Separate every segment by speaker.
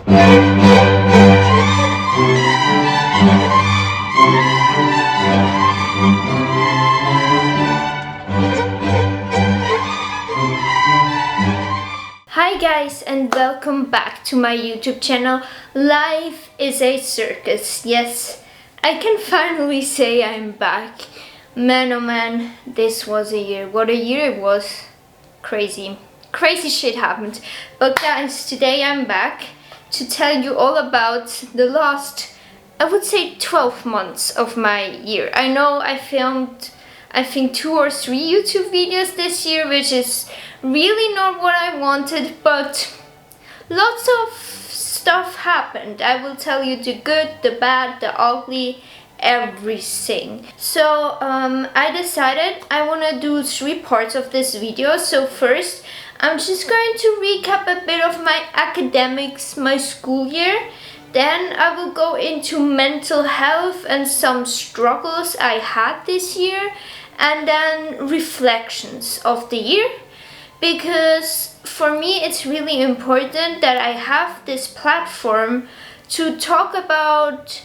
Speaker 1: Hi guys, and welcome back to my YouTube channel. Life is a circus. Yes, I can finally say I'm back. Man, oh man, this was a year. What a year it was. Crazy shit happened. But guys, today I'm back to tell you all about the last, I would say, 12 months of my year. I know I filmed, I think, 2 or 3 YouTube videos this year, which is really not what I wanted, but lots of stuff happened. I will tell you the good, the bad, the ugly, everything. So I decided I want to do 3 parts of this video. So first, I'm just going to recap a bit of my academics, my school year. Then I will go into mental health and some struggles I had this year, and then reflections of the year. Because for me it's really important that I have this platform to talk about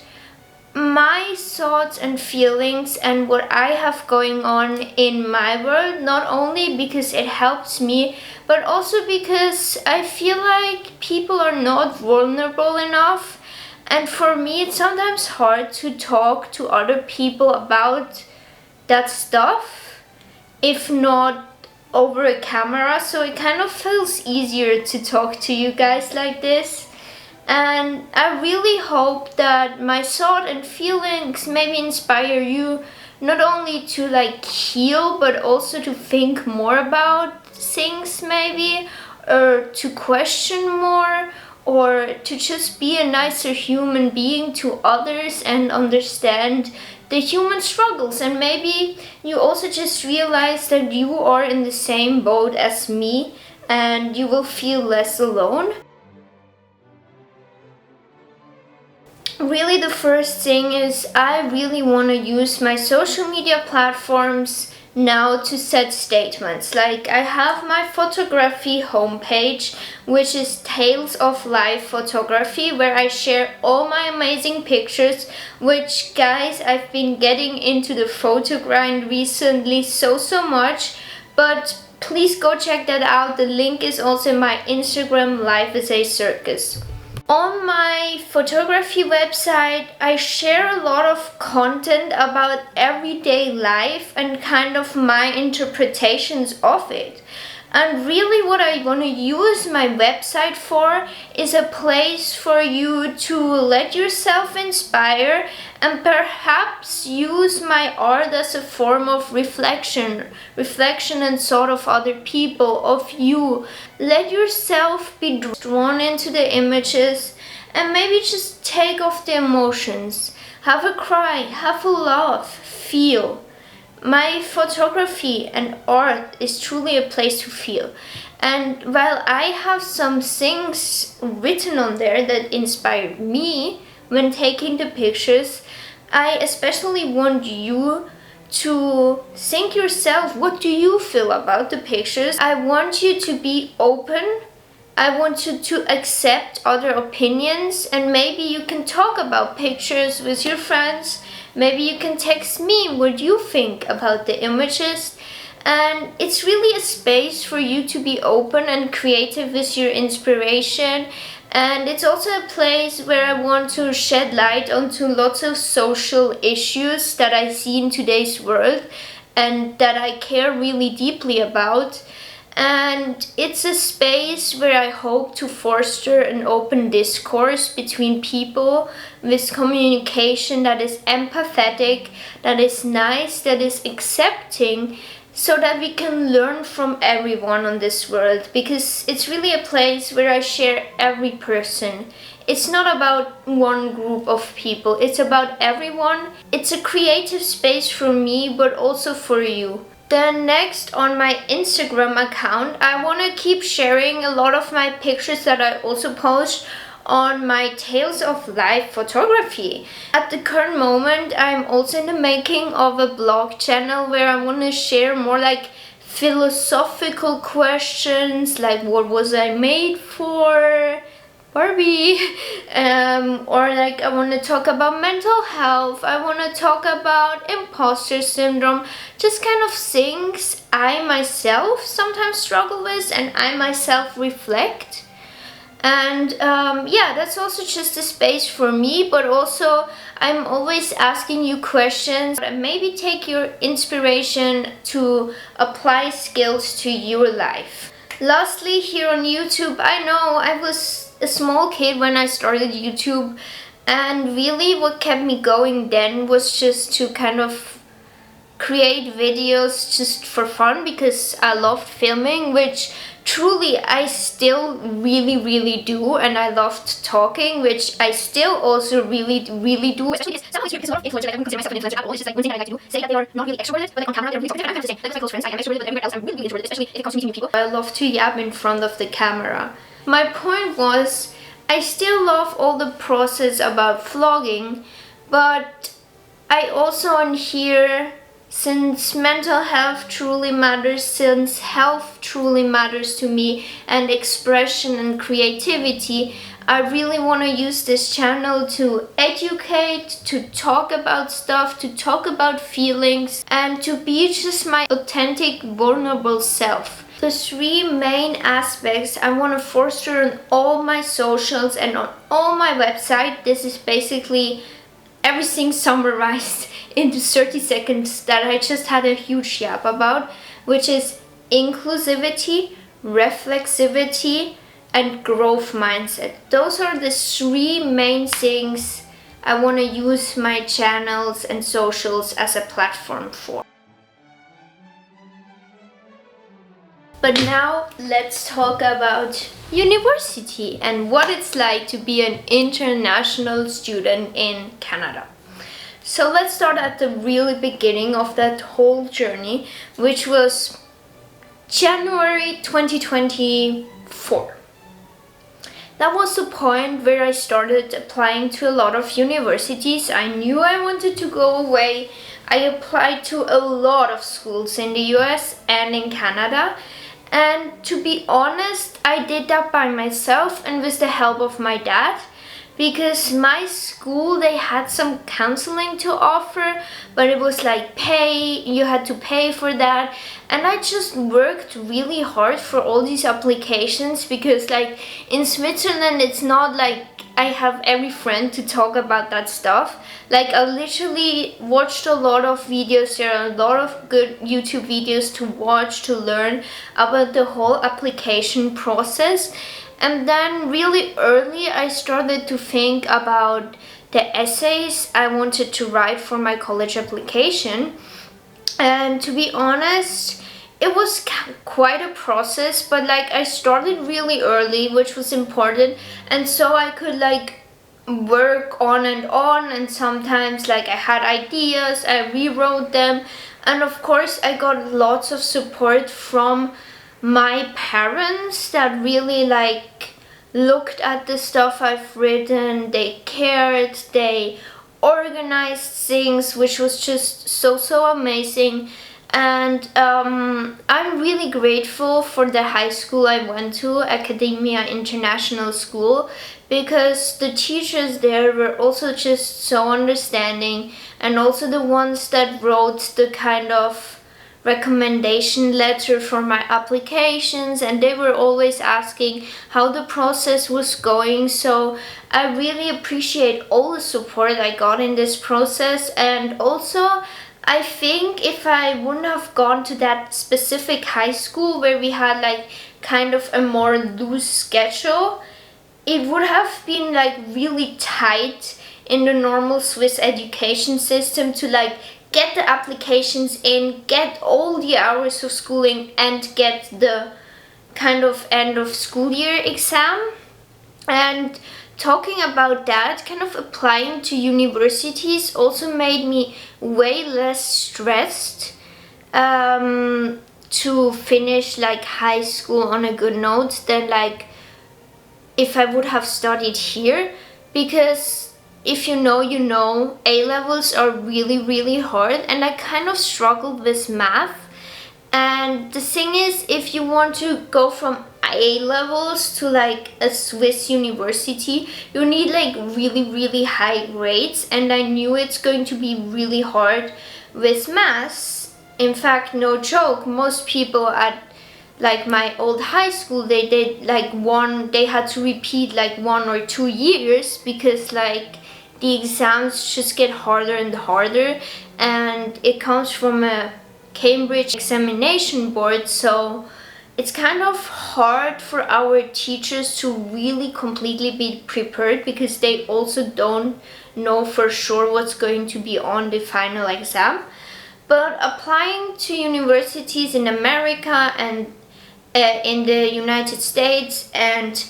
Speaker 1: my thoughts and feelings and what I have going on in my world, not only because it helps me, but also because I feel like people are not vulnerable enough. And for me it's sometimes hard to talk to other people about that stuff, if not over a camera, so it kind of feels easier to talk to you guys like this. And I really hope that my thought and feelings maybe inspire you not only to heal, but also to think more about things maybe, or to question more, or to just be a nicer human being to others and understand the human struggles. And maybe you also just realize that you are in the same boat as me and you will feel less alone. Really, the first thing is I really want to use my social media platforms now to set statements. Like, I have my photography homepage, which is Tales of Life Photography, where I share all my amazing pictures, which, guys, I've been getting into the photo grind recently so much, but please go check that out. The link is also in my Instagram, Life is a Circus. On my photography website, I share a lot of content about everyday life and kind of my interpretations of it. And really what I want to use my website for is a place for you to let yourself inspire and perhaps use my art as a form of reflection and thought of other people, of you. Let yourself be drawn into the images and maybe just take off the emotions. Have a cry, have a laugh, feel. My photography and art is truly a place to feel. And while I have some things written on there that inspired me when taking the pictures, I especially want you to think yourself, what do you feel about the pictures? I want you to be open. I want you to accept other opinions, and maybe you can talk about pictures with your friends. Maybe you can text me what you think about the images. And it's really a space for you to be open and creative with your inspiration. And it's also a place where I want to shed light onto lots of social issues that I see in today's world and that I care really deeply about. And it's a space where I hope to foster an open discourse between people with communication that is empathetic, that is nice, that is accepting, so that we can learn from everyone on this world. Because it's really a place where I share every person. It's not about one group of people, it's about everyone. It's a creative space for me, but also for you. Then next, on my Instagram account, I want to keep sharing a lot of my pictures that I also post on my Tales of Life photography. At the current moment, I'm also in the making of a blog channel where I want to share more philosophical questions, like what was I made for, Barbie. Or like I want to talk about mental health, I want to talk about imposter syndrome, just kind of things I myself sometimes struggle with and I myself reflect. And yeah, that's also just a space for me, but also I'm always asking you questions and maybe take your inspiration to apply skills to your life. Lastly, here on YouTube, I know I was a small kid when I started YouTube, and really what kept me going then was just to kind of create videos just for fun because I loved filming, which truly I still really do, and I loved talking, which I still also really do. Especially because some of these because a lot of influencers, like I wouldn't consider myself an influencer at all. It's just like one thing I like to do, say that they are not really extroverted, but like on camera they're really talkative. I'm kind of the same. Like with my close friends, I am extroverted, but everywhere else I'm really introverted, especially if it comes to meeting new people. I love to yap in front of the camera. My point was, I still love all the process about vlogging, but I also on here, since mental health truly matters, since health truly matters to me, and expression and creativity, I really want to use this channel to educate, to talk about stuff, to talk about feelings, and to be just my authentic, vulnerable self. The three main aspects I want to foster on all my socials and on all my website. This is basically everything summarized into 30 seconds that I just had a huge yap about, which is inclusivity, reflexivity, and growth mindset. Those are the three main things I want to use my channels and socials as a platform for. But now let's talk about university and what it's like to be an international student in Canada. So let's start at the really beginning of that whole journey, which was January 2024. That was the point where I started applying to a lot of universities. I knew I wanted to go away. I applied to a lot of schools in the US and in Canada. And to be honest, I did that by myself and with the help of my dad, because my school, they had some counseling to offer, but it was like you had to pay for that. And I just worked really hard for all these applications because like in Switzerland, it's not like I have every friend to talk about that stuff. Like I literally watched a lot of videos. There are a lot of good YouTube videos to watch to learn about the whole application process. And then really early I started to think about the essays I wanted to write for my college application. And to be honest, it was quite a process, but like I started really early, which was important, and so I could like work on, and sometimes like I had ideas, I rewrote them, and of course I got lots of support from my parents that really like looked at the stuff I've written, they cared, they organized things, which was just so amazing. And I'm really grateful for the high school I went to, Academia International School, because the teachers there were also just so understanding, and also the ones that wrote the kind of recommendation letter for my applications, and they were always asking how the process was going. So I really appreciate all the support I got in this process. And also I think if I wouldn't have gone to that specific high school where we had like kind of a more loose schedule, it would have been like really tight in the normal Swiss education system to like get the applications in, get all the hours of schooling, and get the kind of end of school year exam. And talking about that, kind of applying to universities also made me way less stressed to finish like high school on a good note than like if I would have studied here, because if you know, you know, A-levels are really hard, and I kind of struggled with math. And the thing is, if you want to go from A levels to like a Swiss university, you need like really high grades, and I knew it's going to be really hard with maths. In fact, no joke, most people at like my old high school, they did like they had to repeat like 1 or 2 years because like the exams just get harder and harder, and it comes from a Cambridge examination board, so it's kind of hard for our teachers to really completely be prepared because they also don't know for sure what's going to be on the final exam. But applying to universities in America and in the United States and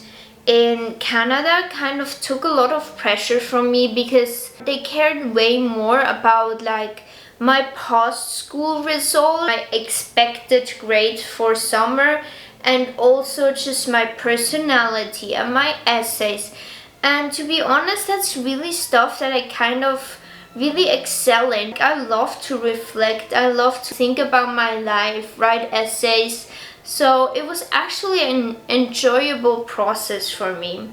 Speaker 1: in Canada kind of took a lot of pressure from me because they cared way more about like my past school result, my expected grade for summer, and also just my personality and my essays. And to be honest, that's really stuff that I kind of really excel in. I love to reflect, I love to think about my life, write essays. So it was actually an enjoyable process for me.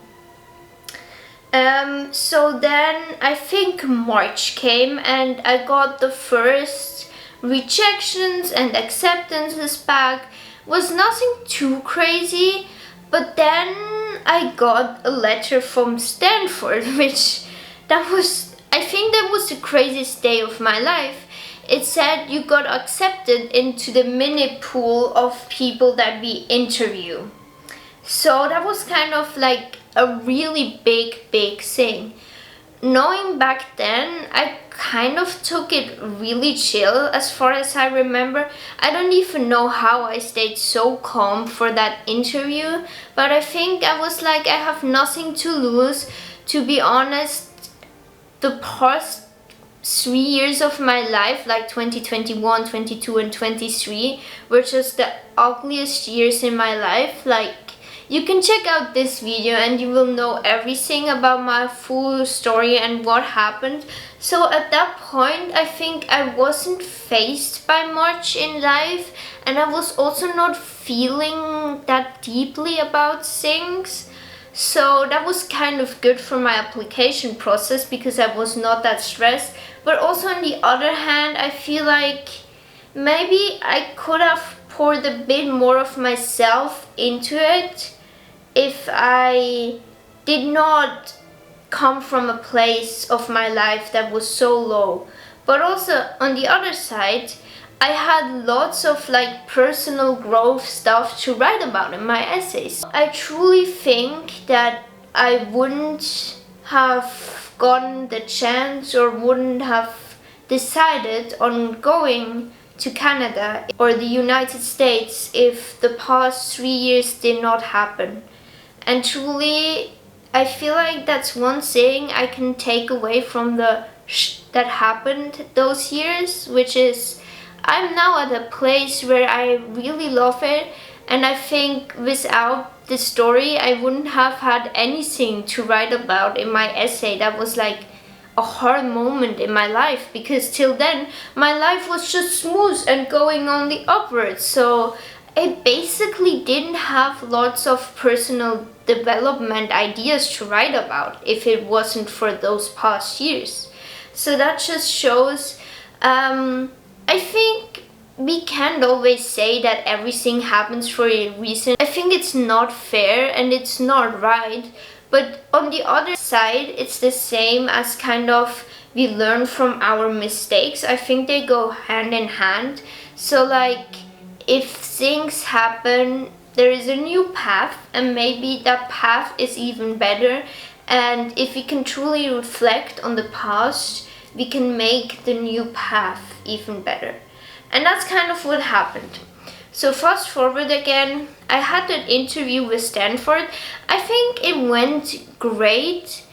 Speaker 1: So then I think March came and I got the first rejections and acceptances back. Was nothing too crazy, but then I got a letter from Stanford, which I think that was the craziest day of my life. It said you got accepted into the mini pool of people that we interview. So that was kind of like a really big thing. Knowing back then, I kind of took it really chill as far as I remember. I don't even know how I stayed so calm for that interview, but I think I was like, I have nothing to lose. To be honest, the past 3 years of my life, like 2021, 22 and 23, were just the ugliest years in my life. Like, you can check out this video and you will know everything about my full story and what happened. So at that point, I think I wasn't faced by much in life, and I was also not feeling that deeply about things. So that was kind of good for my application process because I was not that stressed. But also on the other hand, I feel like maybe I could have poured a bit more of myself into it if I did not come from a place of my life that was so low. But also on the other side, I had lots of like personal growth stuff to write about in my essays. I truly think that I wouldn't have gotten the chance or wouldn't have decided on going to Canada or the United States if the past 3 years did not happen. And truly, I feel like that's one thing I can take away from that happened those years, which is I'm now at a place where I really love it, and I think without the story I wouldn't have had anything to write about in my essay. That was like a hard moment in my life because till then my life was just smooth and going only upwards. So I basically didn't have lots of personal development ideas to write about if it wasn't for those past years. So that just shows, I think we can't always say that everything happens for a reason. I think it's not fair and it's not right. But on the other side, it's the same as kind of we learn from our mistakes. I think they go hand in hand. So like, if things happen, there is a new path, and maybe that path is even better. And if we can truly reflect on the past, we can make the new path even better. And that's kind of what happened. So fast forward again, I had that interview with Stanford. I think it went great.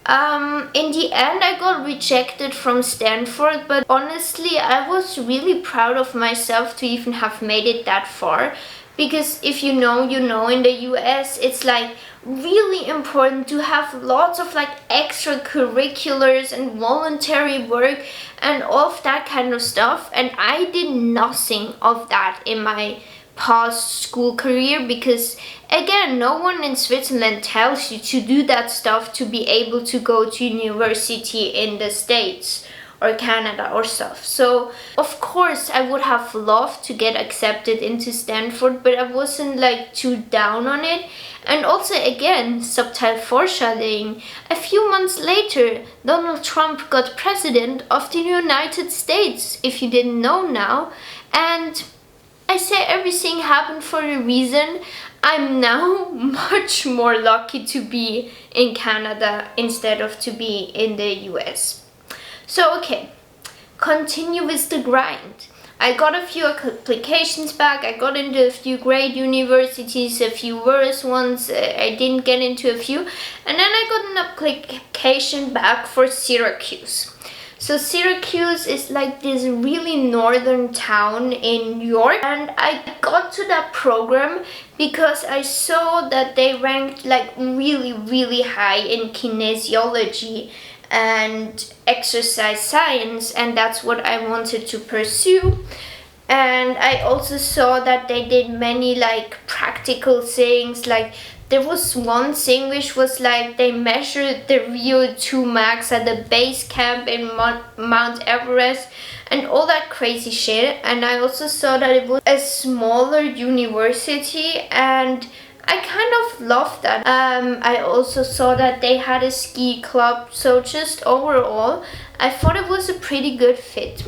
Speaker 1: In the end, I got rejected from Stanford, but honestly, I was really proud of myself to even have made it that far. Because if you know, in the US, it's like really important to have lots of like extracurriculars and voluntary work and all of that kind of stuff. And I did nothing of that in my post-school career, because again, no one in Switzerland tells you to do that stuff to be able to go to university in the States or Canada or stuff. So of course I would have loved to get accepted into Stanford, but I wasn't like too down on it. And also, again, subtle foreshadowing, a few months later Donald Trump got president of the United States, if you didn't know now. And I say everything happened for a reason. I'm now much more lucky to be in Canada instead of to be in the US. So okay, continue with the grind. I got a few applications back. I got into a few great universities, a few worse ones. I didn't get into a few. And then I got an application back for Syracuse. So Syracuse is like this really northern town in New York, and I got to that program because I saw that they ranked like really high in kinesiology and exercise science, and that's what I wanted to pursue. And I also saw that they did many like practical things, like there was one thing which was like they measured the VO2 max at the base camp in Mount Everest and all that crazy shit. And I also saw that it was a smaller university, and I kind of loved that. I also saw that they had a ski club, so just overall I thought it was a pretty good fit.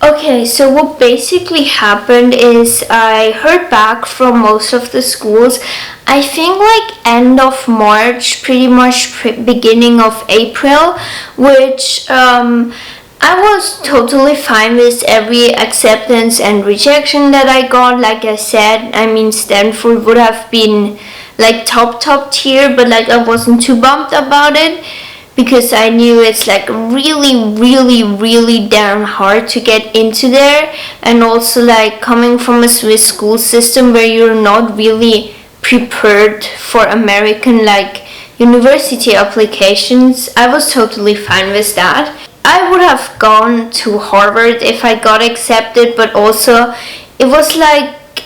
Speaker 1: Okay, so what basically happened is I heard back from most of the schools, I think like end of March, pretty much beginning of April, which I was totally fine with every acceptance and rejection that I got. Like I said, I mean, Stanford would have been like top tier, but like I wasn't too bummed about it, because I knew it's like really damn hard to get into there. And also like coming from a Swiss school system where you're not really prepared for American like university applications, I was totally fine with that. I would have gone to Harvard if I got accepted, but also it was like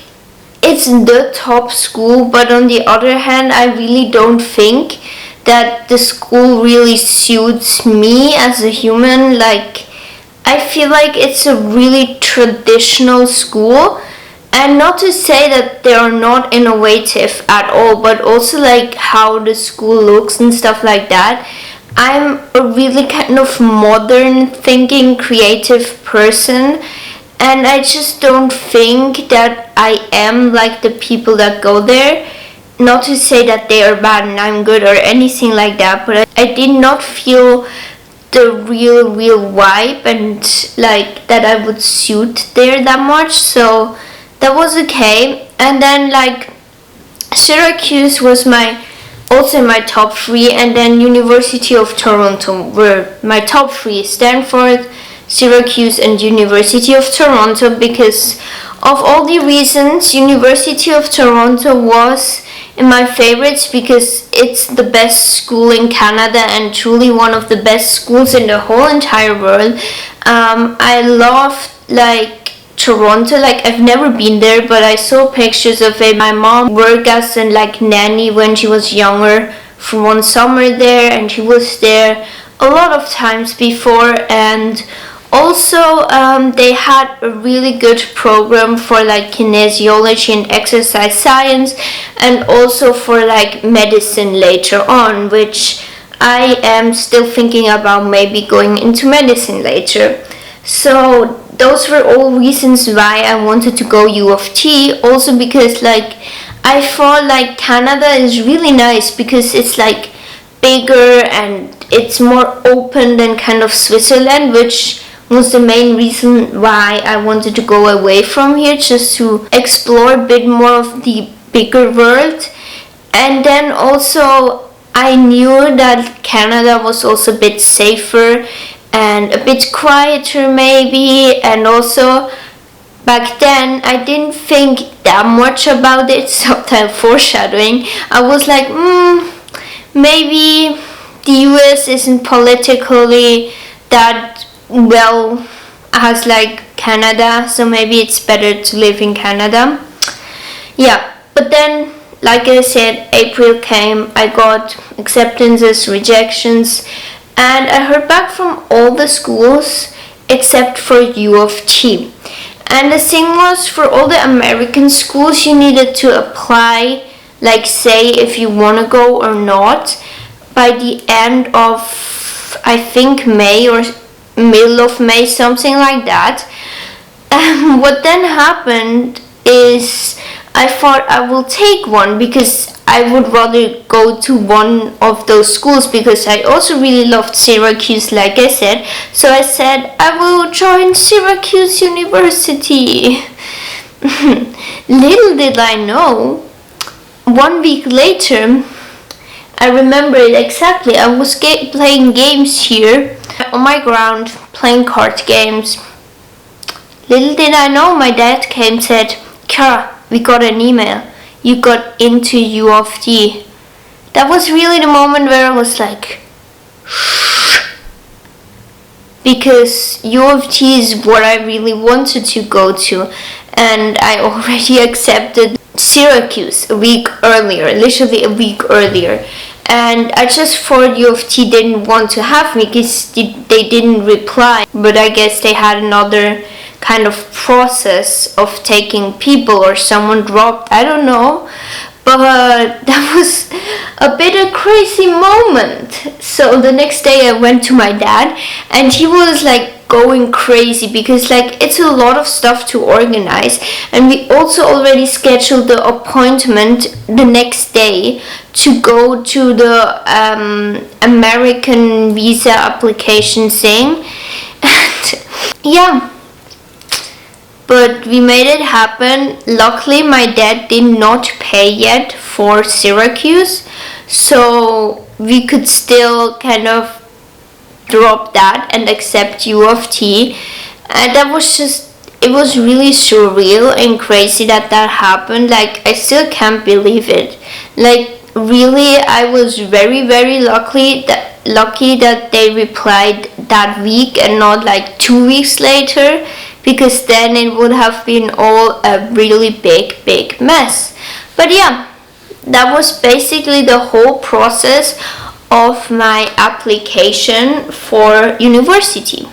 Speaker 1: it's the top school, but on the other hand I really don't think that the school really suits me as a human. Like I feel like it's a really traditional school, and not to say that they are not innovative at all, but also like how the school looks and stuff like that. I'm a really kind of modern thinking creative person, and I just don't think that I am like the people that go there. Not to say that they are bad and I'm good or anything like that, but I did not feel the real vibe and like that I would suit there that much, so that was okay. And then like Syracuse was also my top 3, and then University of Toronto were my top 3: Stanford, Syracuse, and University of Toronto. Because of all the reasons, University of Toronto was in my favorites because it's the best school in Canada and truly one of the best schools in the whole entire world. I love like Toronto. Like I've never been there, but I saw pictures of it. My mom worked as a like nanny when she was younger for one summer there, and she was there a lot of times before. And also they had a really good program for like kinesiology and exercise science, and also for like medicine later on, which I am still thinking about maybe going into medicine later. So those were all reasons why I wanted to go UofT. Also because like I thought like Canada is really nice because it's like bigger and it's more open than kind of Switzerland, which was the main reason why I wanted to go away from here, just to explore a bit more of the bigger world. And then also I knew that Canada was also a bit safer and a bit quieter maybe, and also back then I didn't think that much about it. Subtle foreshadowing. I was like, maybe the US isn't politically that well, has like Canada, so maybe it's better to live in Canada. Yeah, but then, like I said, April came, I got acceptances, rejections, and I heard back from all the schools except for U of T. And the thing was, for all the American schools, you needed to apply, like say if you want to go or not, by the end of, I think, May or middle of May, something like that. What then happened is I thought I will take one because I would rather go to one of those schools, because I also really loved Syracuse, like I said. So I said I will join Syracuse University. Little did I know, 1 week later, I remember it exactly, I was playing games here on my ground, playing card games. Little did I know, my dad came and said, Kara, we got an email. You got into UofT. That was really the moment where I was like, because UofT is what I really wanted to go to, and I already accepted Syracuse a week earlier, literally a week earlier. And I just thought UofT didn't want to have me because they didn't reply, but I guess they had another kind of process of taking people, or someone dropped, I don't know. But that was a bit of a crazy moment. So the next day I went to my dad, and he was like going crazy because like it's a lot of stuff to organize, and we also already scheduled the appointment the next day to go to the American visa application thing. And yeah, but we made it happen. Luckily, my dad did not pay yet for Syracuse, so we could still kind of drop that and accept UofT. And that was just, it was really surreal and crazy that happened. Like, I still can't believe it. Like, really, I was very, very lucky that they replied that week and not like 2 weeks later, because then it would have been all a really big mess. But yeah, that was basically the whole process of my application for university.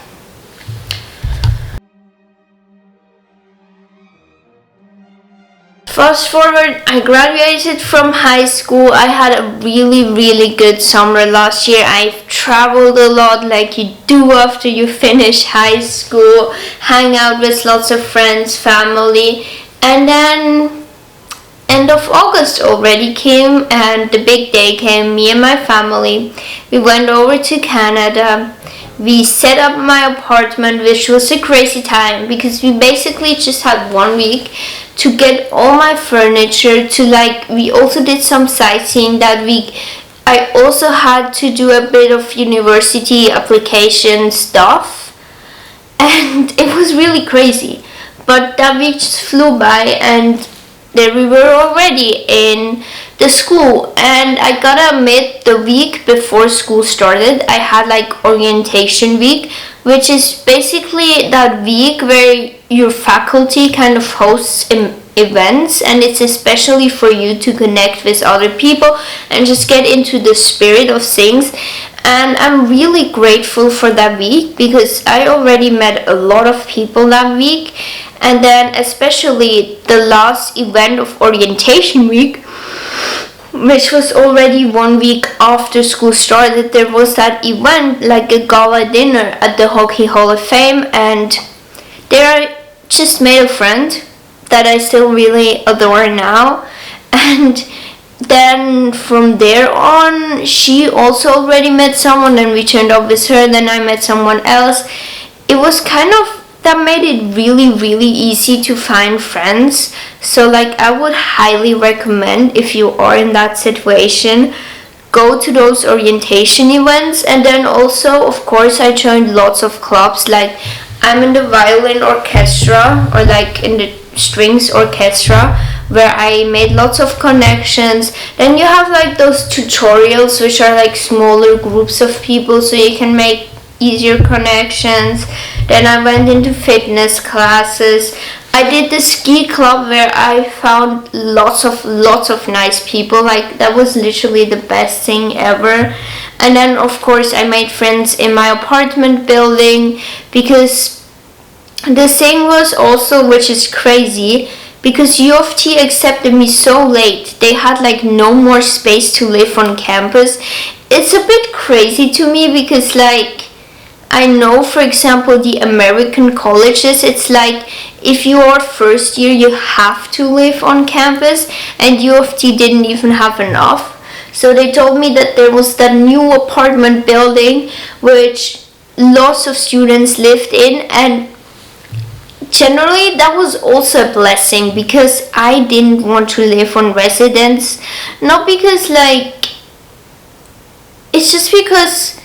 Speaker 1: Fast forward, I graduated from high school. I had a really good summer last year. I've traveled a lot, like you do after you finish high school, hang out with lots of friends, family, and then end of August already came, and the big day came. Me and my family, we went over to Canada. We set up my apartment, which was a crazy time because we basically just had 1 week to get all my furniture, to like, we also did some sightseeing that week. I also had to do a bit of university application stuff, and it was really crazy. But that week just flew by, and there we were already in the school. And I gotta admit, the week before school started, I had like orientation week, which is basically that week where your faculty kind of hosts events, and it's especially for you to connect with other people and just get into the spirit of things. And I'm really grateful for that week because I already met a lot of people that week. And then especially the last event of orientation week, which was already 1 week after school started, there was that event, like a gala dinner at the Hockey Hall of Fame, and there I just made a friend that I still really adore now. And then from there on, she also already met someone, and we turned up with her. Then I met someone else. It was kind of, that made it really easy to find friends. So like, I would highly recommend, if you are in that situation, go to those orientation events. And then also, of course, I joined lots of clubs. Like, I'm in the violin orchestra, or like in the strings orchestra, where I made lots of connections. Then you have like those tutorials, which are like smaller groups of people, so you can make easier connections. Then I went into fitness classes. I did the ski club where I found lots of nice people. Like, that was literally the best thing ever. And then of course I made friends in my apartment building, because the thing was also, which is crazy, because UofT accepted me so late, they had like no more space to live on campus. It's a bit crazy to me, because like, I know, for example, the American colleges, it's like, if you are first year, you have to live on campus, and UofT didn't even have enough. So they told me that there was that new apartment building which lots of students lived in, and generally that was also a blessing, because I didn't want to live on residence. Not because like, it's just because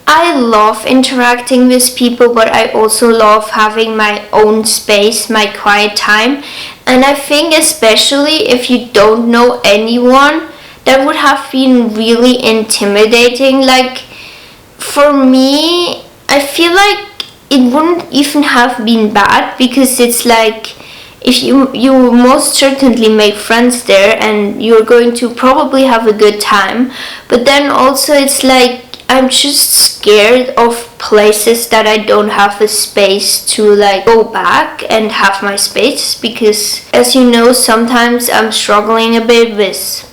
Speaker 1: I love interacting with people, but I also love having my own space, my quiet time. And I think especially if you don't know anyone, that would have been really intimidating. Like, for me, I feel like it wouldn't even have been bad, because it's like, if you most certainly make friends there and you're going to probably have a good time, but then also it's like, I'm just scared of places that I don't have a space to like go back and have my space, because as you know, sometimes I'm struggling a bit with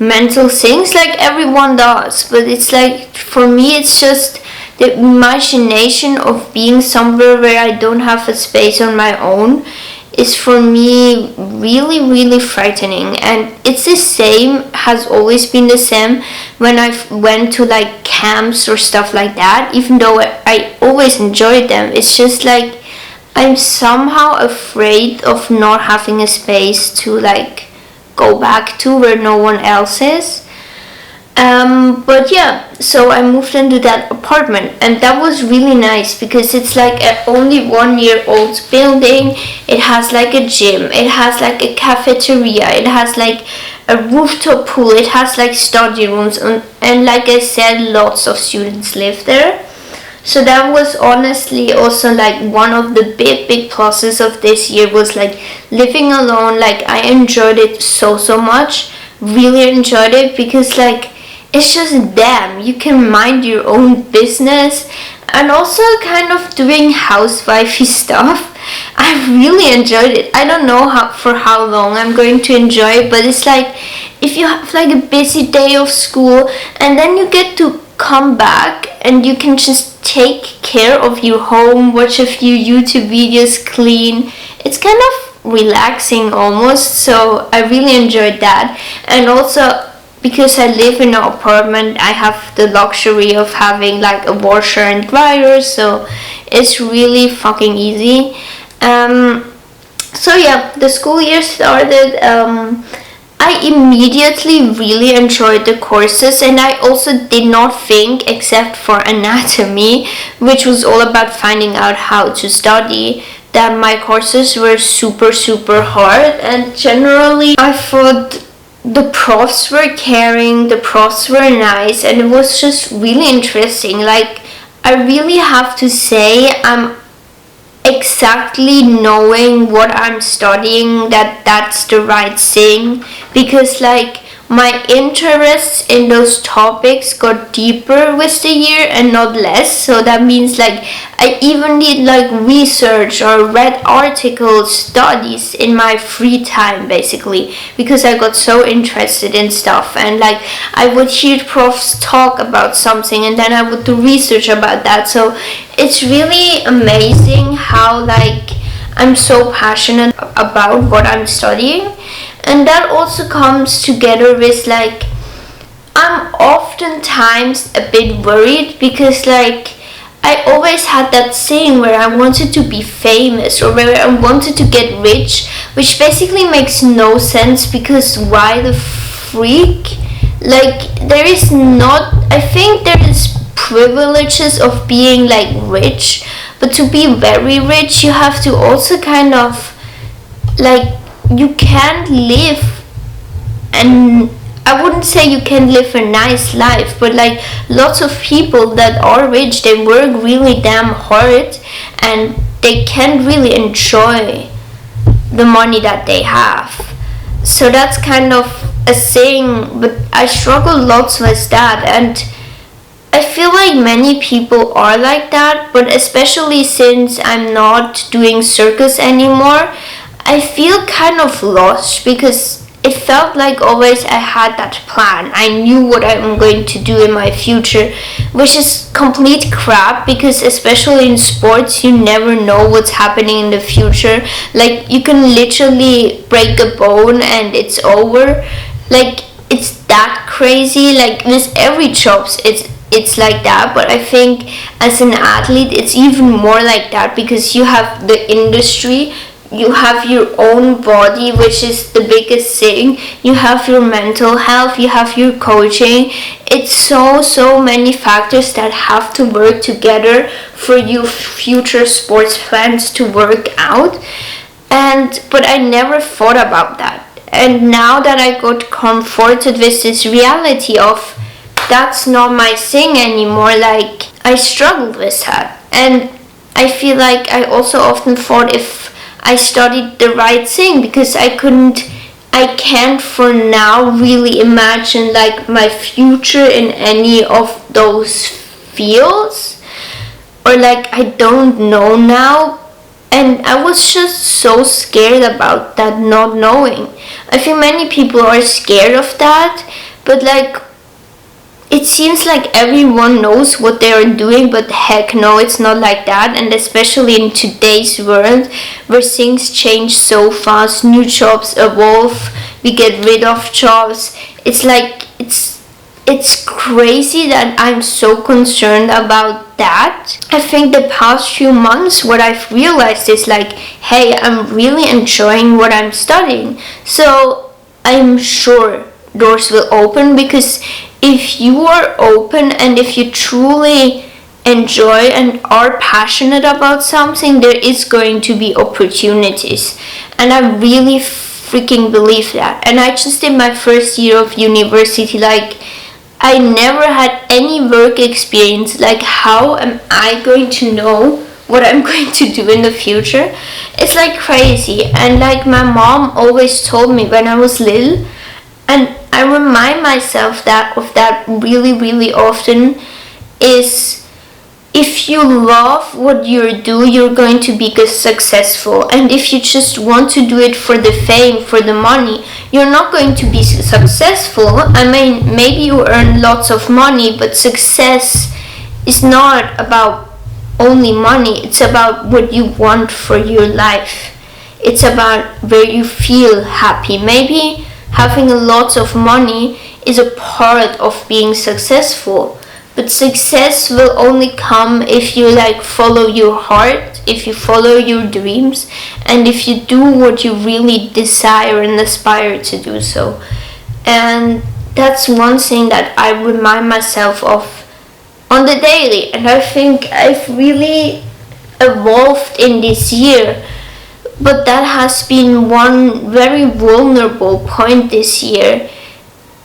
Speaker 1: mental things, like everyone does, but it's like, for me, it's just the imagination of being somewhere where I don't have a space on my own is for me really frightening. And it's the same, has always been the same when I went to like camps or stuff like that. Even though I always enjoyed them, it's just like, I'm somehow afraid of not having a space to like go back to where no one else is. But yeah, so I moved into that apartment, and that was really nice, because it's like a only 1 year old building. It has like a gym, it has like a cafeteria, it has like a rooftop pool, it has like study rooms, and like I said, lots of students live there. So that was honestly also like one of the big pluses of this year, was like living alone. Like, I enjoyed it so much, really enjoyed it, because like, it's just damn, you can mind your own business, and also kind of doing housewifey stuff. I really enjoyed it. I don't know for how long I'm going to enjoy it, but it's like, if you have like a busy day of school and then you get to come back and you can just take care of your home, watch a few YouTube videos, clean, it's kind of relaxing almost. So I really enjoyed that. And also, because I live in an apartment, I have the luxury of having like a washer and dryer, so it's really fucking easy. So yeah, the school year started. I immediately really enjoyed the courses, and I also did not think, except for anatomy, which was all about finding out how to study, that my courses were super hard. And generally I thought the profs were caring, the profs were nice, and it was just really interesting. Like, I really have to say, I'm exactly knowing what I'm studying, that's the right thing, because like, my interests in those topics got deeper with the year and not less. So that means like, I even did like research or read articles, studies in my free time, basically, because I got so interested in stuff. And like, I would hear profs talk about something and then I would do research about that. So it's really amazing how like, I'm so passionate about what I'm studying. And that also comes together with like, I'm oftentimes a bit worried, because like, I always had that thing where I wanted to be famous, or where I wanted to get rich, which basically makes no sense, because why the freak? Like, there is not, I think there is privileges of being like rich, but to be very rich you have to also kind of like, you can't live and I wouldn't say you can live a nice life, but like lots of people that are rich, they work really damn hard and they can't really enjoy the money that they have. So that's kind of a thing, but I struggle lots with that, and I feel like many people are like that, but especially since I'm not doing circus anymore, I feel kind of lost because it felt like always I had that plan. I knew what I'm going to do in my future, which is complete crap because especially in sports you never know what's happening in the future. Like you can literally break a bone and it's over. Like it's that crazy. Like with every job it's like that, but I think as an athlete it's even more like that because you have the industry, you have your own body, which is the biggest thing, you have your mental health, you have your coaching. It's so many factors that have to work together for your future sports plans to work out. But I never thought about that, and now that I got comforted with this reality of that's not my thing anymore, like I struggled with that. And I feel like I also often thought if I studied the right thing, because I can't for now really imagine like my future in any of those fields, or like I don't know now, and I was just so scared about that not knowing. I think many people are scared of that, but like it seems like everyone knows what they are doing, but heck no, it's not like that. And especially in today's world where things change so fast, new jobs evolve, we get rid of jobs. It's like it's crazy that I'm so concerned about that. I think the past few months what I've realized is like, hey, I'm really enjoying what I'm studying. So I'm sure doors will open, because if you are open and if you truly enjoy and are passionate about something, there is going to be opportunities. And I really freaking believe that. And I just did my first year of university, like I never had any work experience. Like how am I going to know what I'm going to do in the future? It's like crazy. And like my mom always told me when I was little, and I remind myself of that really often, is if you love what you do, you're going to be successful. And if you just want to do it for the fame, for the money, you're not going to be successful. I mean, maybe you earn lots of money, but success is not about only money. It's about what you want for your life. It's about where you feel happy. Maybe having a lot of money is a part of being successful, but success will only come if you like follow your heart, if you follow your dreams, and if you do what you really desire and aspire to do so. And that's one thing that I remind myself of on the daily, and I think I've really evolved in this year. But that has been one very vulnerable point this year.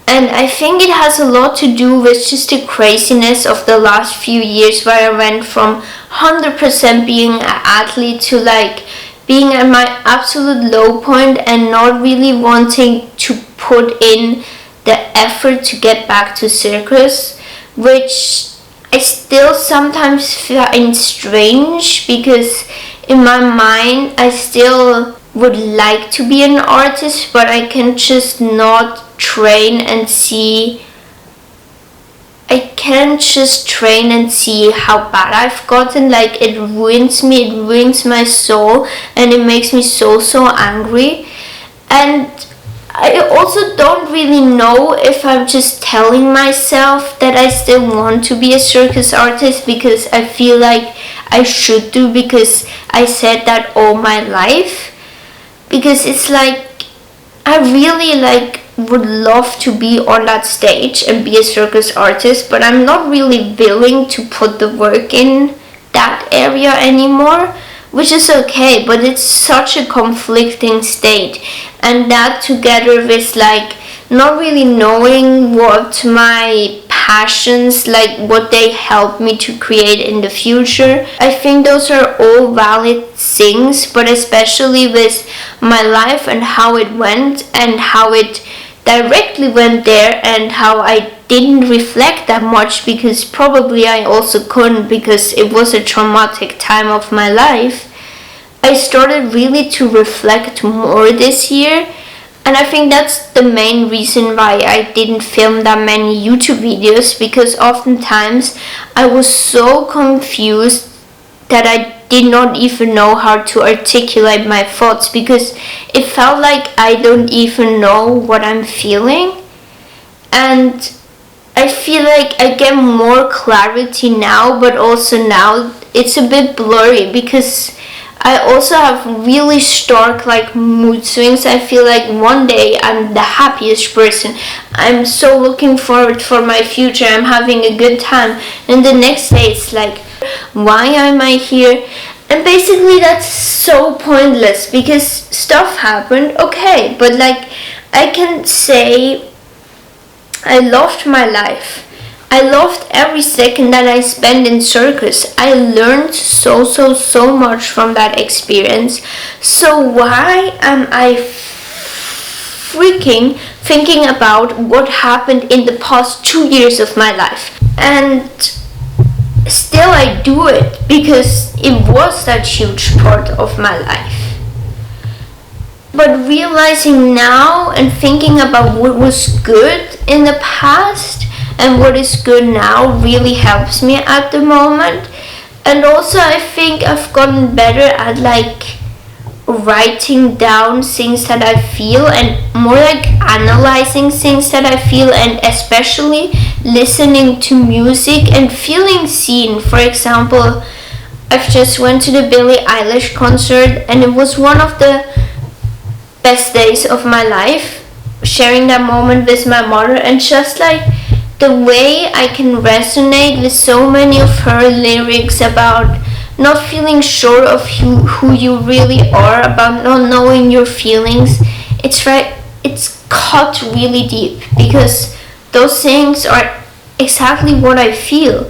Speaker 1: And I think it has a lot to do with just the craziness of the last few years, where I went from 100% being an athlete to like being at my absolute low point and not really wanting to put in the effort to get back to circus, which I still sometimes find strange, because in my mind I still would like to be an artist, but I can just not train and see. I can't just train and see how bad I've gotten. Like it ruins me, it ruins my soul, and it makes me so angry. And I also don't really know if I'm just telling myself that I still want to be a circus artist because I feel like I should do, because I said that all my life. Because it's like I really like would love to be on that stage and be a circus artist, but I'm not really willing to put the work in that area anymore, which is okay, but it's such a conflicting state. And that together with like not really knowing what my passions, like what they help me to create in the future. I think those are all valid things, but especially with my life and how it went and how it directly went there and how I didn't reflect that much, because probably I also couldn't, because it was a traumatic time of my life. I started really to reflect more this year, and I think that's the main reason why I didn't film that many YouTube videos, because oftentimes I was so confused that I did not even know how to articulate my thoughts, because it felt like I don't even know what I'm feeling. And I feel like I get more clarity now, but also now it's a bit blurry, because I also have really stark like mood swings. I feel like one day I'm the happiest person. I'm so looking forward for my future. I'm having a good time. And the next day it's like, why am I here? And basically that's so pointless, because stuff happened, okay, but like I can say I loved my life. I loved every second that I spent in circus. I learned so much from that experience. So why am I freaking thinking about what happened in the past 2 years of my life? And still I do it, because it was that huge part of my life. But realizing now and thinking about what was good in the past and what is good now really helps me at the moment. And also I think I've gotten better at like writing down things that I feel, and more like analyzing things that I feel, and especially listening to music and feeling seen. For example, I've just went to the Billie Eilish concert, and it was one of the best days of my life, sharing that moment with my mother, and just like the way I can resonate with so many of her lyrics about not feeling sure of who you really are, about not knowing your feelings. It's cut really deep, because those things are exactly what I feel.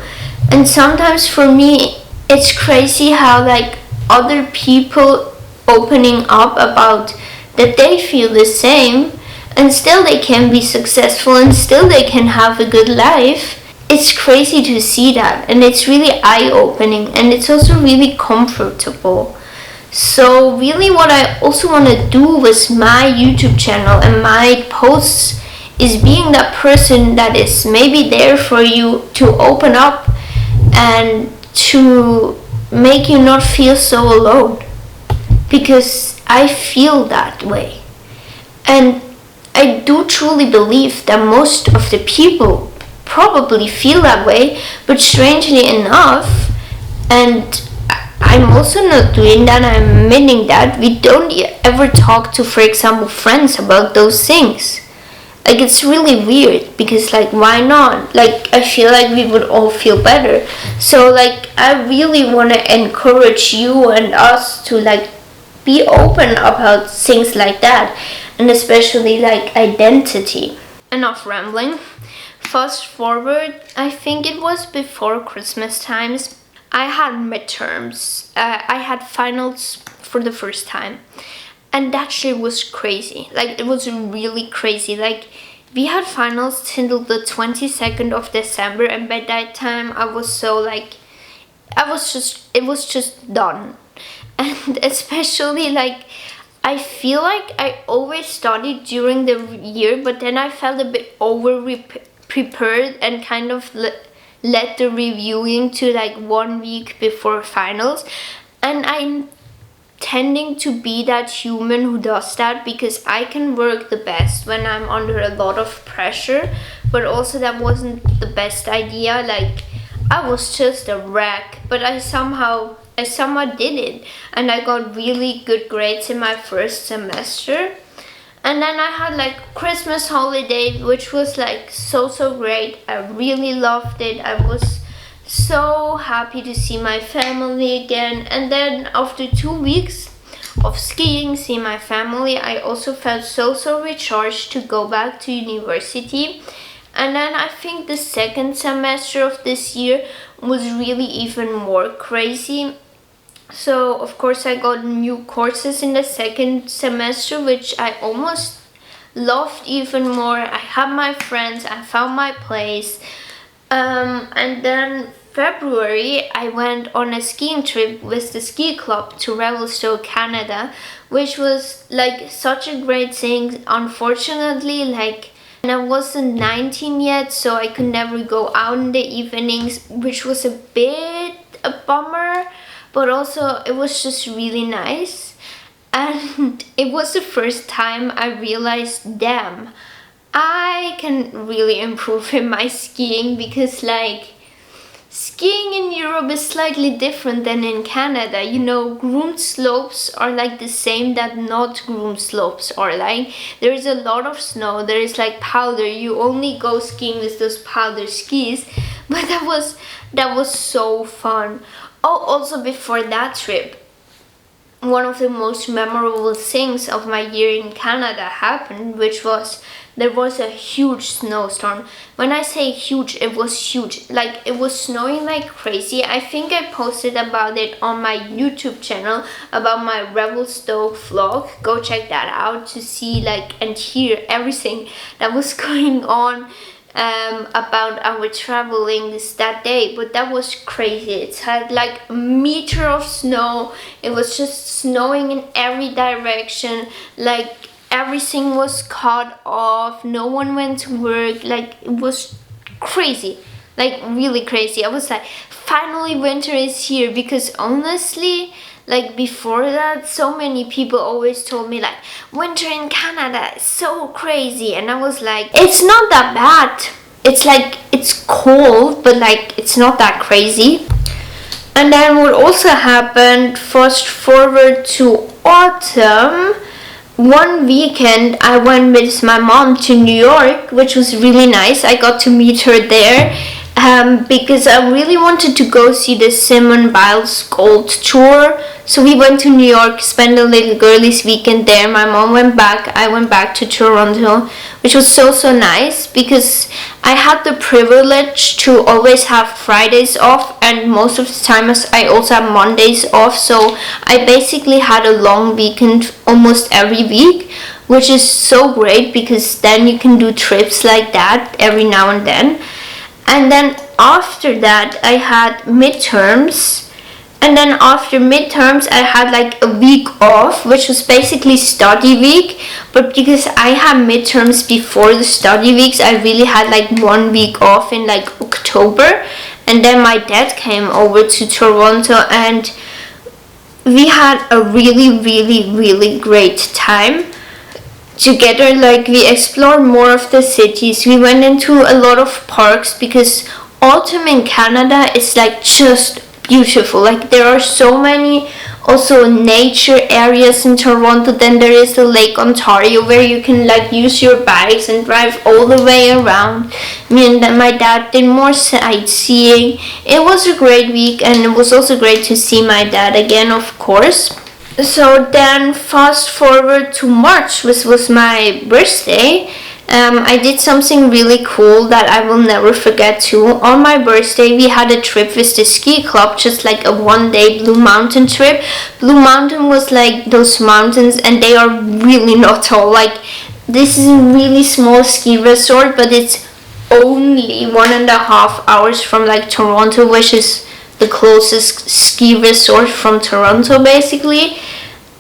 Speaker 1: And sometimes for me it's crazy how like other people opening up about that they feel the same, and still they can be successful, and still they can have a good life. It's crazy to see that, and it's really eye-opening, and it's also really comfortable. So really what I also want to do with my YouTube channel and my posts is being that person that is maybe there for you, to open up and to make you not feel so alone, because I feel that way. And I do truly believe that most of the people probably feel that way, but strangely enough, and I'm also not doing that, I'm admitting that, we don't ever talk to, for example, friends about those things. Like it's really weird, because like why not? Like I feel like we would all feel better. So like I really want to encourage you and us to like be open about things like that, and especially like identity. Enough rambling. Fast forward, I think it was before Christmas times, I had midterms. I had finals for the first time, and that shit was crazy. Like it was really crazy. Like we had finals till the 22nd of December, and by that time I was so like, it was just done. And especially like I feel like I always studied during the year, but then I felt a bit over prepared and kind of let the reviewing to like 1 week before finals. And I'm tending to be that human who does that, because I can work the best when I'm under a lot of pressure, but also that wasn't the best idea. Like I was just a wreck, but I somehow did it, and I got really good grades in my first semester. And then I had like Christmas holiday, which was like so great. I really loved it. I was so happy to see my family again. And then after 2 weeks, of skiing, seeing my family, I also felt so recharged to go back to university. And then I think the second semester of this year was really even more crazy. So of course I got new courses in the second semester, which I almost loved even more. I had my friends, I found my place. And then February I went on a skiing trip with the ski club to Revelstoke, Canada, which was like such a great thing. Unfortunately, like, and I wasn't 19 yet, so I could never go out in the evenings, which was a bit a bummer, but also it was just really nice. And it was the first time I realized, damn, I can really improve in my skiing, because like skiing in Europe is slightly different than in Canada. You know, groomed slopes are like the same that not groomed slopes are like. There is a lot of snow, there is like powder. You only go skiing with those powder skis, but that was so fun. Oh, also before that trip, one of the most memorable things of my year in Canada happened, which was there was a huge snowstorm. When I say huge, it was huge. Like, it was snowing like crazy. I think I posted about it on my YouTube channel, about my Revelstoke vlog. Go check that out to see like and hear everything that was going on about our traveling that day. But that was crazy. It had like a meter of snow. It was just snowing in every direction. Like, everything was cut off, no one went to work. Like, it was crazy, like really crazy. I was like, finally winter is here, because honestly, like before that, so many people always told me like, winter in Canada is so crazy, and I was like, it's not that bad. It's like, it's cold, but like it's not that crazy. And then what also happened, fast forward to autumn, one weekend I went with my mom to New York, which was really nice. I got to meet her there because I really wanted to go see the Simone Biles Gold Tour. So we went to New York, spent a little girlies weekend there. My mom went back, I went back to Toronto, which was so nice, because I had the privilege to always have Fridays off, and most of the time I also have Mondays off. So I basically had a long weekend almost every week, which is so great, because then you can do trips like that every now and then. And then after that I had midterms, and then after midterms I had like a week off, which was basically study week. But because I had midterms before the study weeks, I really had like 1 week off in like October. And then my dad came over to Toronto, and we had a really great time together. Like, we explored more of the cities, we went into a lot of parks, because autumn in Canada is like just beautiful. Like, there are so many also nature areas in Toronto. Then there is the Lake Ontario, where you can like use your bikes and drive all the way around. Me and then my dad did more sightseeing. It was a great week, and it was also great to see my dad again, of course. So then fast forward to March, which was my birthday. I did something really cool that I will never forget too. On my birthday, we had a trip with the ski club, just like a 1-day Blue Mountain trip. Blue Mountain was like those mountains, and they are really not tall. Like, this is a really small ski resort, but it's only 1.5 hours from like Toronto, which is the closest ski resort from Toronto basically.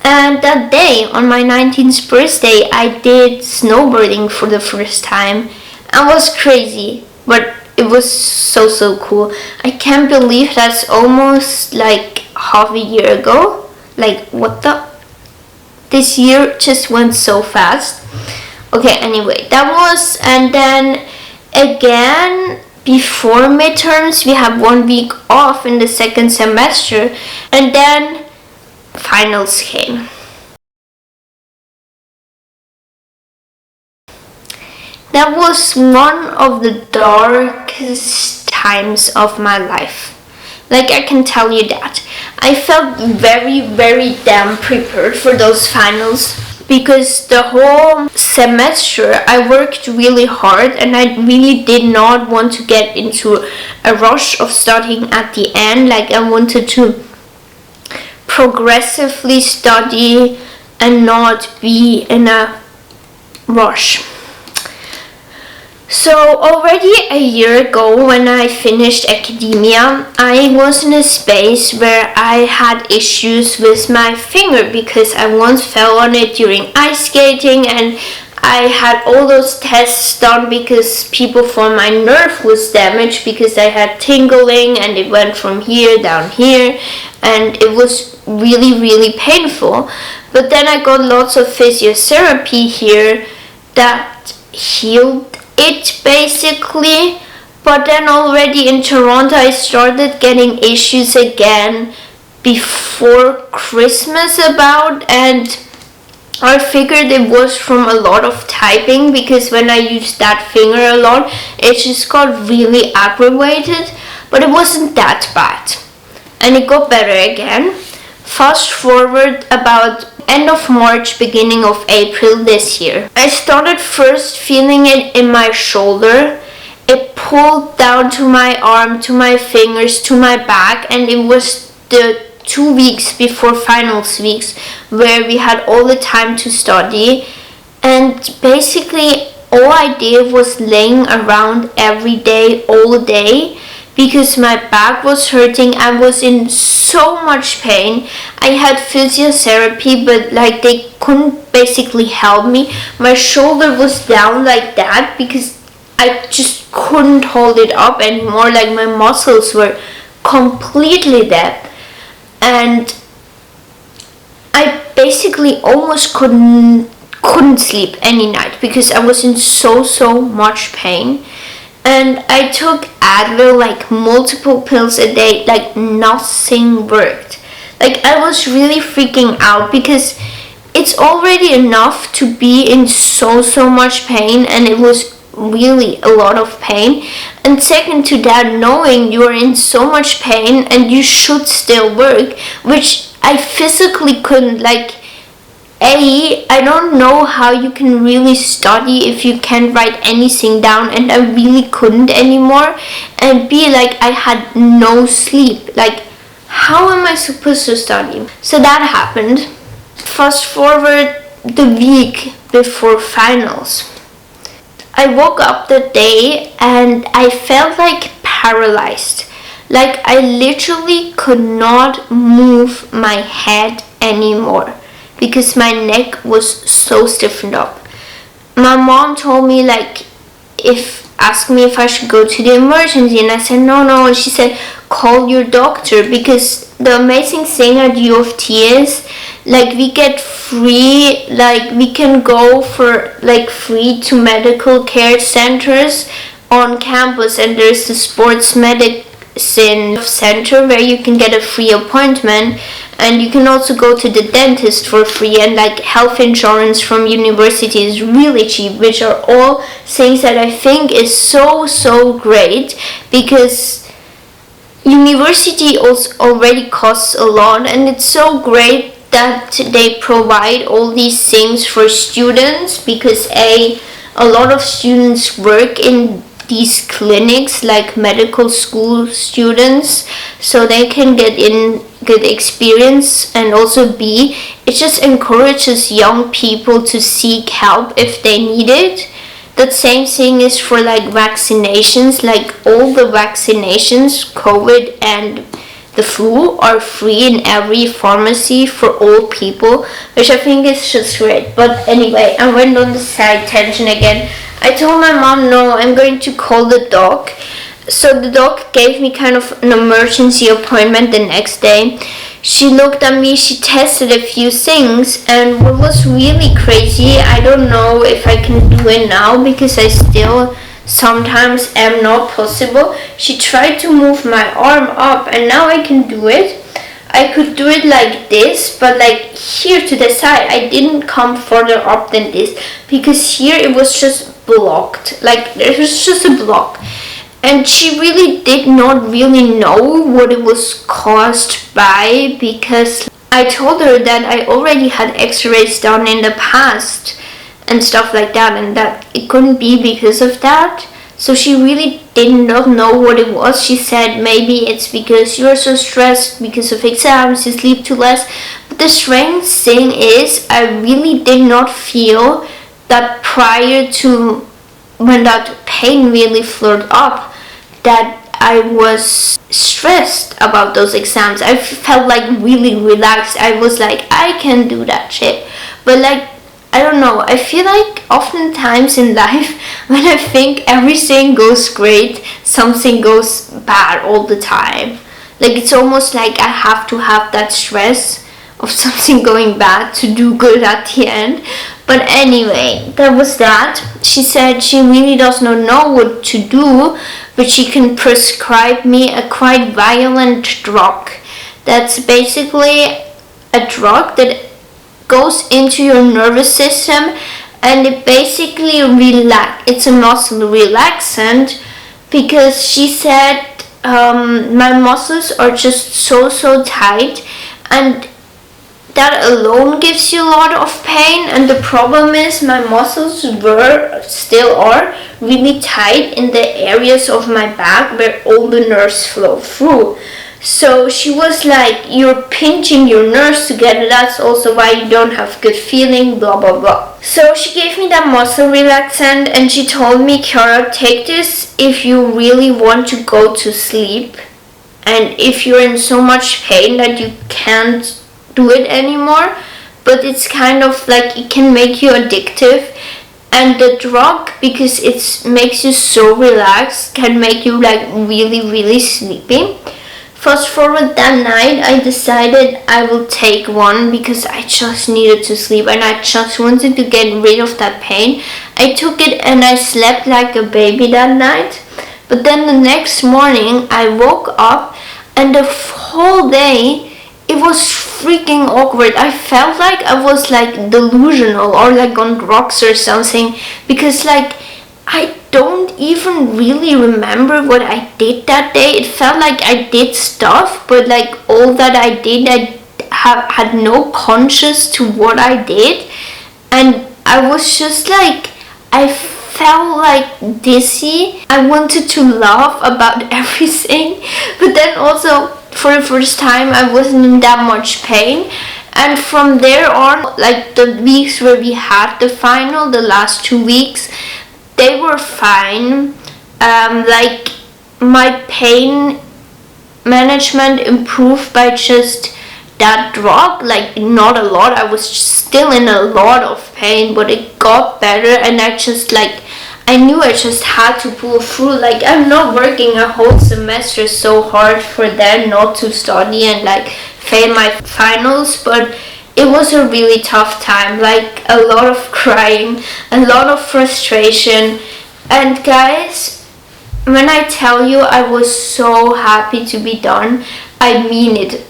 Speaker 1: And that day, on my 19th birthday, I did snowboarding for the first time. It was crazy, but it was so cool. I can't believe that's almost like half a year ago. Like, what the? This year just went so fast. Okay, anyway, that was, and then again, before midterms, we have 1 week off in the second semester, and then finals came. That was one of the darkest times of my life, Like, I can tell you that. I felt very, very damn prepared for those finals, because the whole semester I worked really hard, and I really did not want to get into a rush of studying at the end. Like, I wanted to progressively study and not be in a rush. So already a year ago, when I finished academia, I was in a space where I had issues with my finger, because I once fell on it during ice skating, and I had all those tests done because people thought my nerve was damaged, because I had tingling and it went from here down here, and it was really, really painful. But then I got lots of physiotherapy here that healed it basically. But then already in Toronto I started getting issues again before Christmas about, and I figured it was from a lot of typing, because when I used that finger a lot it just got really aggravated. But it wasn't that bad, and it got better again. Fast forward about end of March, beginning of April this year, I started first feeling it in my shoulder. It pulled down to my arm, to my fingers, to my back, and it was the 2 weeks before finals weeks where we had all the time to study, and basically all I did was laying around every day, all day, because my back was hurting. I was in so much pain. I had physiotherapy, but like they couldn't basically help me. My shoulder was down like that because I just couldn't hold it up anymore. Like, my muscles were completely dead, and I basically almost couldn't sleep any night because I was in so much pain. And I took Advil, like multiple pills a day, like nothing worked. Like, I was really freaking out, because it's already enough to be in so much pain, and it was really a lot of pain. And second to that, knowing you are in so much pain and you should still work, which I physically couldn't. Like, I don't know how you can really study if you can't write anything down, and I really couldn't anymore. And B, like, I had no sleep. Like, how am I supposed to study? So that happened. Fast forward the week before finals. I woke up that day and I felt like paralyzed. Like, I literally could not move my head anymore, because my neck was so stiffened up. My mom told me, like, asked me if I should go to the emergency, and I said no, and she said, call your doctor, because the amazing thing at UofT is, like, we get free, like, we can go for, like, free to medical care centers on campus, and there's the sports medicine center where you can get a free appointment. And you can also go to the dentist for free, and like health insurance from university is really cheap, which are all things that I think is so great, because university also already costs a lot, and it's so great that they provide all these things for students, because a lot of students work in these clinics, like medical school students, so they can get in good experience. And also B, it just encourages young people to seek help if they need it. That same thing is for like vaccinations. Like, all the vaccinations, COVID and the flu, are free in every pharmacy for all people, which I think is just great. But anyway, I went on the side tangent again. I told my mom, no, I'm going to call the doc. So the doc gave me kind of an emergency appointment the next day. She looked at me, she tested a few things, and what was really crazy, I don't know if I can do it now because I still sometimes am not possible. She tried to move my arm up, and now I can do it. I could do it like this, but like here to the side, I didn't come further up than this, because here it was just blocked. Like, there was just a block. And she really did not really know what it was caused by, because I told her that I already had x-rays done in the past and stuff like that, and that it couldn't be because of that. So she really did not know what it was. She said maybe it's because you're so stressed because of exams, you sleep too less. But the strange thing is, I really did not feel that prior to when that pain really flared up, that I was stressed about those exams. I felt like really relaxed. I was like, I can do that shit. But like, I don't know, I feel like oftentimes in life, when I think everything goes great, something goes bad all the time. Like, it's almost like I have to have that stress of something going bad to do good at the end. But anyway, that was that. She said she really does not know what to do, but she can prescribe me a quite violent drug. That's basically a drug that goes into your nervous system, and it basically it's a muscle relaxant, because she said my muscles are just so tight, and that alone gives you a lot of pain. And the problem is my muscles still are really tight in the areas of my back where all the nerves flow through. So she was like, you're pinching your nerves together, that's also why you don't have good feeling, blah blah blah. So she gave me that muscle relaxant, and she told me, Kiara, take this if you really want to go to sleep, and if you're in so much pain that you can't do it anymore. But it's kind of like, it can make you addictive, and the drug, because it makes you so relaxed, can make you like really sleepy. Fast forward that night, I decided I will take one because I just needed to sleep and I just wanted to get rid of that pain. I took it and I slept like a baby that night. But then the next morning I woke up, and the whole day it was freaking awkward. I felt like I was like delusional or like on drugs or something, because like I don't even really remember what I did that day. It felt like I did stuff, but like all that I did, I had no conscious to what I did, and I was just like, I felt like dizzy. I wanted to laugh about everything, but then also for the first time I wasn't in that much pain. And from there on, like the weeks where we had the final, the last 2 weeks, they were fine. Like my pain management improved by just that drug, like not a lot. I was still in a lot of pain, but it got better, and I knew I just had to pull through. Like, I'm not working a whole semester so hard for them not to study and like fail my finals, but it was a really tough time, like a lot of crying, a lot of frustration. And guys, when I tell you I was so happy to be done, I mean it.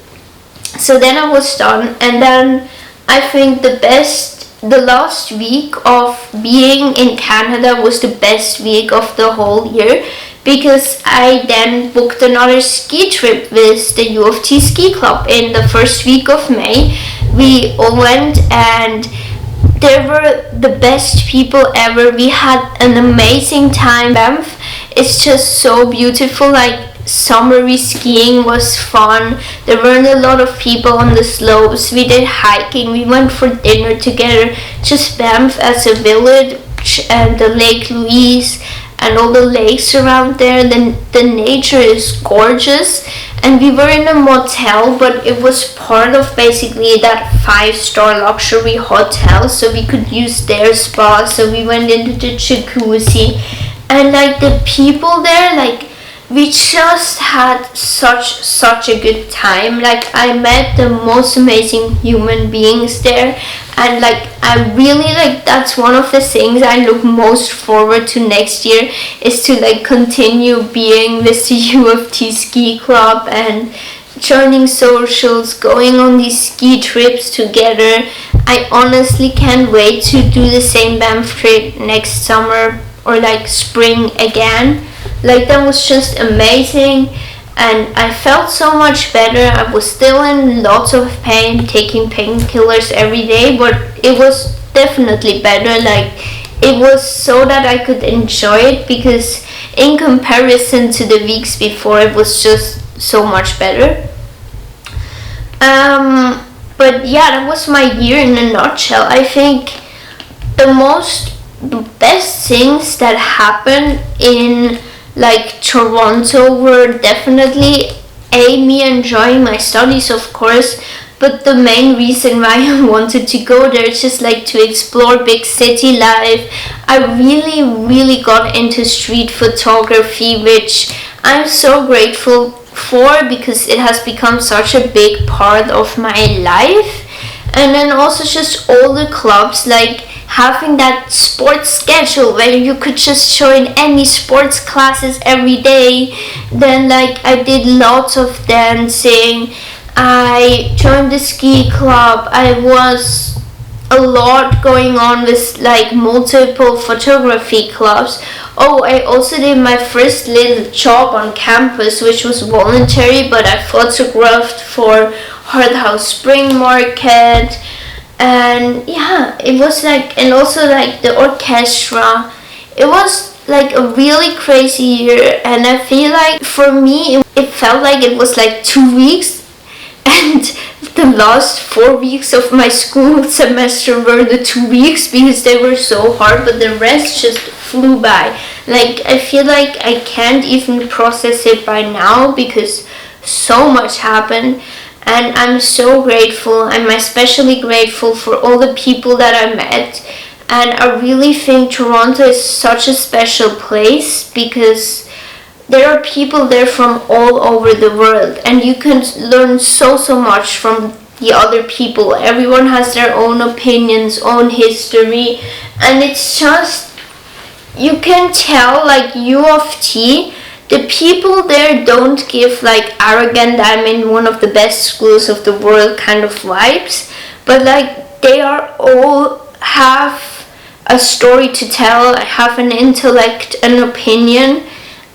Speaker 1: So then I was done, and then I think the last week of being in Canada was the best week of the whole year, because I then booked another ski trip with the UofT ski club in the first week of May. We all went, and they were the best people ever. We had an amazing time. Banff is just so beautiful. Like, summery skiing was fun. There weren't a lot of people on the slopes. We did hiking. We went for dinner together. Just Banff as a village, and the Lake Louise and all the lakes around there. The nature is gorgeous. And we were in a motel, but it was part of basically that 5-star luxury hotel, so we could use their spa. So we went into the jacuzzi, and like the people there, like we just had such a good time. Like, I met the most amazing human beings there, and like I really, like, that's one of the things I look most forward to next year, is to like continue being with the UofT ski club and joining socials, going on these ski trips together. I honestly can't wait to do the same Banff trip next summer or like spring again. Like, that was just amazing, and I felt so much better. I was still in lots of pain, taking painkillers every day, but it was definitely better. Like, it was so that I could enjoy it, because in comparison to the weeks before, it was just so much better. But yeah, that was my year in a nutshell. I think the best things that happened in like Toronto were definitely me enjoying my studies, of course, but the main reason why I wanted to go there is just like to explore big city life. I really got into street photography, which I'm so grateful for, because it has become such a big part of my life. And then also just all the clubs, like having that sports schedule where you could just join any sports classes every day. Then like I did lots of dancing, I joined the ski club, I was a lot going on with like multiple photography clubs. Oh, I also did my first little job on campus, which was voluntary, but I photographed for Hard House Spring Market. And yeah, it was like, and also like the orchestra. It was like a really crazy year, and I feel like for me it felt like it was like 2 weeks, and the last 4 weeks of my school semester were the 2 weeks, because they were so hard, but the rest just flew by. Like, I feel like I can't even process it by now, because so much happened. And I'm so grateful. I'm especially grateful for all the people that I met. And I really think Toronto is such a special place, because there are people there from all over the world, and you can learn so much from the other people. Everyone has their own opinions, own history, and it's just, you can tell, like UofT, the people there don't give like arrogant, I'm in one of the best schools of the world kind of vibes, but like they are all have a story to tell, have an intellect, an opinion.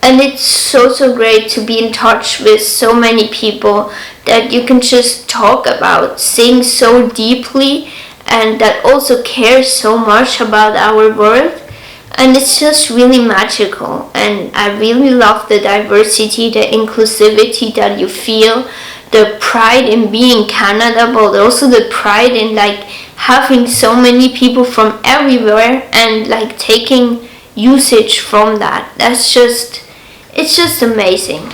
Speaker 1: And it's so great to be in touch with so many people that you can just talk about things so deeply, and that also care so much about our world. And it's just really magical, and I really love the diversity, the inclusivity that you feel, the pride in being Canada, but also the pride in like having so many people from everywhere, and like taking usage from that. It's just amazing.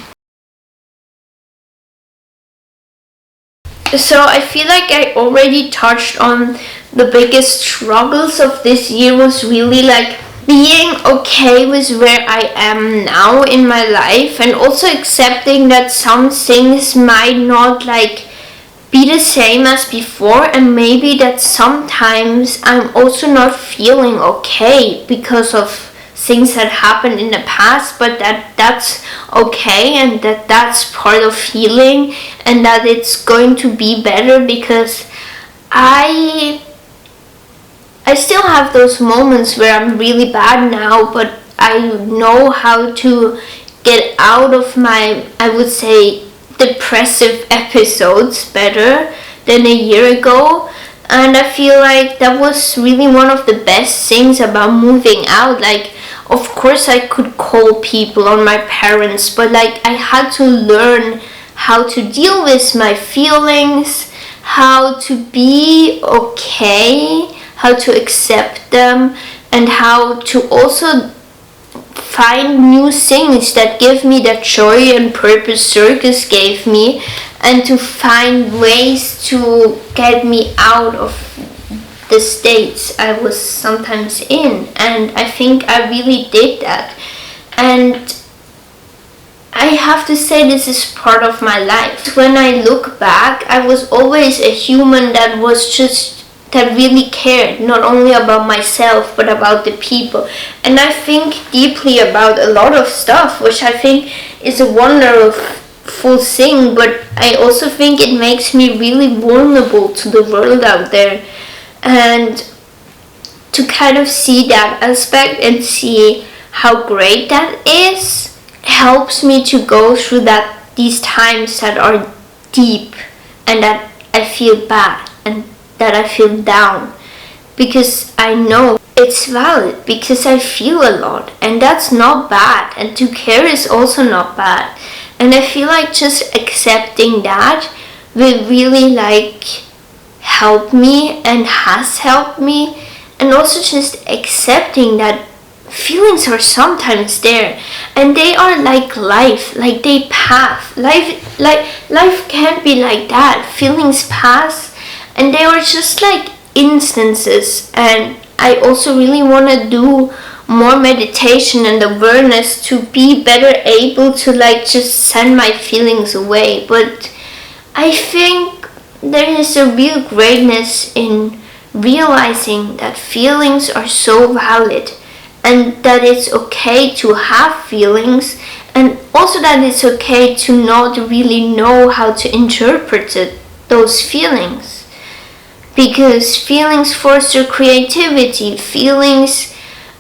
Speaker 1: So I feel like I already touched on the biggest struggles of this year was really like being okay with where I am now in my life, and also accepting that some things might not like be the same as before, and maybe that sometimes I'm also not feeling okay because of things that happened in the past, but that's okay, and that's part of healing, and that it's going to be better, because I still have those moments where I'm really bad now, but I know how to get out of my, I would say, depressive episodes better than a year ago. And I feel like that was really one of the best things about moving out. Like, of course I could call people or my parents, but like I had to learn how to deal with my feelings, how to be okay, how to accept them, and how to also find new things that give me that joy and purpose circus gave me, and to find ways to get me out of the states I was sometimes in. And I think I really did that. And I have to say, this is part of my life. When I look back, I was always a human that really cared, not only about myself, but about the people. And I think deeply about a lot of stuff, which I think is a wonderful thing, but I also think it makes me really vulnerable to the world out there. And to kind of see that aspect and see how great that is helps me to go through these times that are deep and that I feel bad and that I feel down, because I know it's valid, because I feel a lot, and that's not bad, and to care is also not bad. And I feel like just accepting that will really help me and has helped me, and also just accepting that feelings are sometimes there and they are like life, like they pass. Life can't be like that. Feelings pass and they are just like instances. And I also really want to do more meditation and awareness to be better able to just send my feelings away. But I think there is a real greatness in realizing that feelings are so valid, and that it's okay to have feelings, and also that it's okay to not really know how to interpret those feelings. Because feelings foster creativity, feelings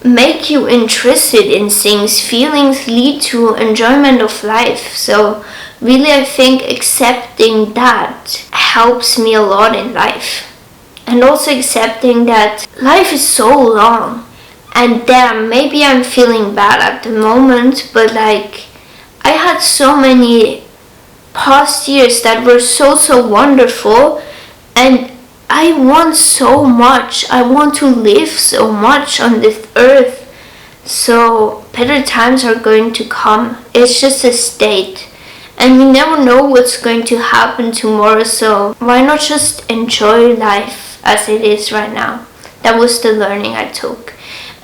Speaker 1: make you interested in things, feelings lead to enjoyment of life. So really I think accepting that helps me a lot in life. And also accepting that life is so long. And damn, maybe I'm feeling bad at the moment, but I had so many past years that were so wonderful, and I want so much. I want to live so much on this earth. So better times are going to come. It's just a state. And we never know what's going to happen tomorrow, so why not just enjoy life as it is right now? That was the learning I took.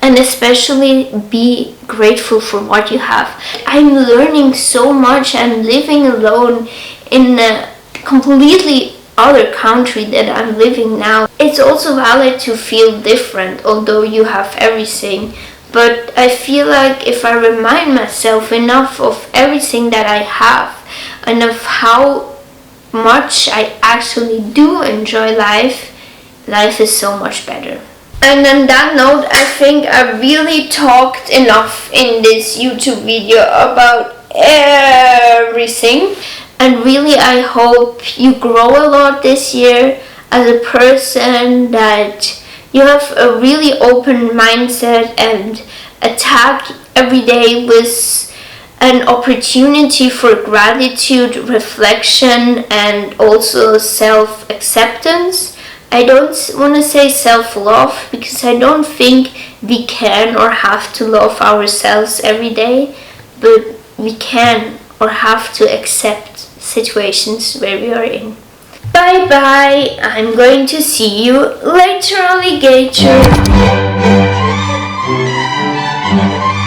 Speaker 1: And especially be grateful for what you have. I'm learning so much. I'm living alone in a completely other country that I'm living now. It's also valid to feel different, although you have everything. But I feel like if I remind myself enough of everything that I have and of how much I actually do enjoy life, life is so much better. And on that note, I think I really talked enough in this YouTube video about everything. And really I hope you grow a lot this year as a person, that you have a really open mindset and attack every day with an opportunity for gratitude, reflection, and also self-acceptance. I don't want to say self-love, because I don't think we can or have to love ourselves every day, but we can or have to accept situations where we are in. Bye bye, I'm going to see you later, alligator.